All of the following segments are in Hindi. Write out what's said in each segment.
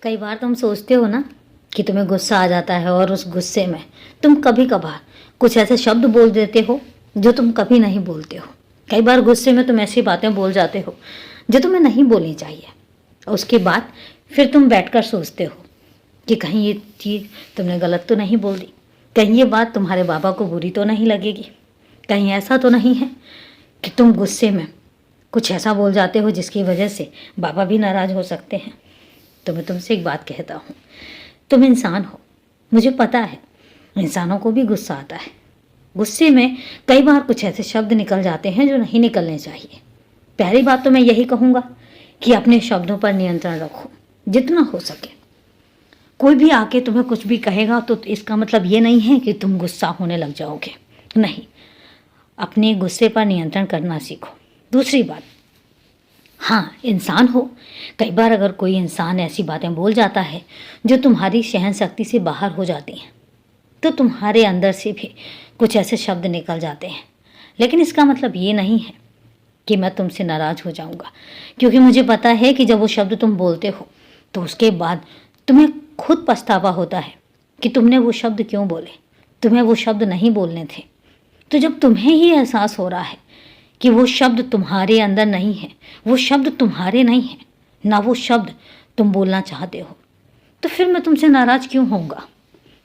कई बार तुम सोचते हो ना कि तुम्हें गुस्सा आ जाता है और उस गुस्से में तुम कभी कभार कुछ ऐसे शब्द बोल देते हो जो तुम कभी नहीं बोलते हो। कई बार गुस्से में तुम ऐसी बातें बोल जाते हो जो तुम्हें नहीं बोलनी चाहिए। उसके बाद फिर तुम बैठकर सोचते हो कि कहीं ये चीज़ तुमने गलत तो नहीं बोल दी, कहीं ये बात तुम्हारे बाबा को बुरी तो नहीं लगेगी, कहीं ऐसा तो नहीं है कि तुम गुस्से में कुछ ऐसा बोल जाते हो जिसकी वजह से बाबा भी नाराज़ हो सकते हैं। तो मैं तुमसे एक बात कहता हूँ, तुम इंसान हो, मुझे पता है इंसानों को भी गुस्सा आता है। गुस्से में कई बार कुछ ऐसे शब्द निकल जाते हैं जो नहीं निकलने चाहिए। पहली बात तो मैं यही कहूँगा कि अपने शब्दों पर नियंत्रण रखो जितना हो सके। कोई भी आके तुम्हें कुछ भी कहेगा तो इसका मतलब ये नहीं है कि तुम गुस्सा होने लग जाओगे, नहीं, अपने गुस्से पर नियंत्रण करना सीखो। दूसरी बात, हाँ, इंसान हो, कई बार अगर कोई इंसान ऐसी बातें बोल जाता है जो तुम्हारी सहन शक्ति से बाहर हो जाती हैं तो तुम्हारे अंदर से भी कुछ ऐसे शब्द निकल जाते हैं। लेकिन इसका मतलब ये नहीं है कि मैं तुमसे नाराज़ हो जाऊंगा, क्योंकि मुझे पता है कि जब वो शब्द तुम बोलते हो तो उसके बाद तुम्हें खुद पछतावा होता है कि तुमने वो शब्द क्यों बोले, तुम्हें वो शब्द नहीं बोलने थे। तो जब तुम्हें ही एहसास हो रहा है कि वो शब्द तुम्हारे अंदर नहीं है, वो शब्द तुम्हारे नहीं है, ना वो शब्द तुम बोलना चाहते हो, तो फिर मैं तुमसे नाराज़ क्यों होऊंगा।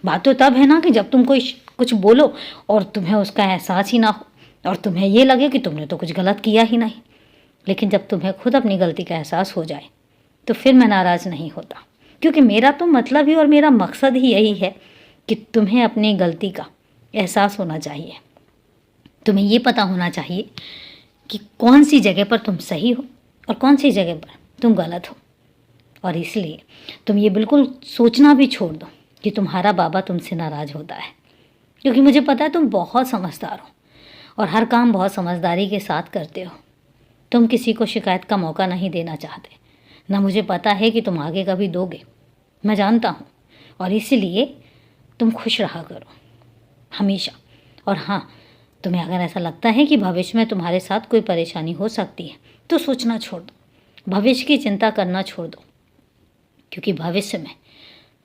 बात तो तब है ना कि जब तुम कोई कुछ बोलो और तुम्हें उसका एहसास ही ना हो और तुम्हें ये लगे कि तुमने तो कुछ गलत किया ही नहीं। लेकिन जब तुम्हें खुद अपनी गलती का एहसास हो जाए तो फिर मैं नाराज़ नहीं होता, क्योंकि मेरा तो मतलब ही और मेरा मकसद ही यही है कि तुम्हें अपनी गलती का एहसास होना चाहिए। तुम्हें ये पता होना चाहिए कि कौन सी जगह पर तुम सही हो और कौन सी जगह पर तुम गलत हो। और इसलिए तुम ये बिल्कुल सोचना भी छोड़ दो कि तुम्हारा बाबा तुमसे नाराज़ होता है, क्योंकि मुझे पता है तुम बहुत समझदार हो और हर काम बहुत समझदारी के साथ करते हो। तुम किसी को शिकायत का मौका नहीं देना चाहते, ना मुझे पता है कि तुम आगे कभी दोगे, मैं जानता हूँ। और इसीलिए तुम खुश रहा करो हमेशा। और हाँ, तुम्हें अगर ऐसा लगता है कि भविष्य में तुम्हारे साथ कोई परेशानी हो सकती है तो सोचना छोड़ दो, भविष्य की चिंता करना छोड़ दो, क्योंकि भविष्य में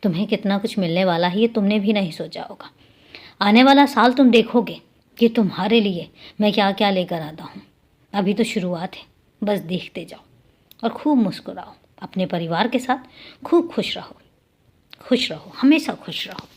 तुम्हें कितना कुछ मिलने वाला है ये तुमने भी नहीं सोचा होगा। आने वाला साल तुम देखोगे कि तुम्हारे लिए मैं क्या क्या लेकर आता हूँ। अभी तो शुरुआत है, बस देखते जाओ और खूब मुस्कुराओ, अपने परिवार के साथ खूब खुश रहो, हमेशा खुश रहो।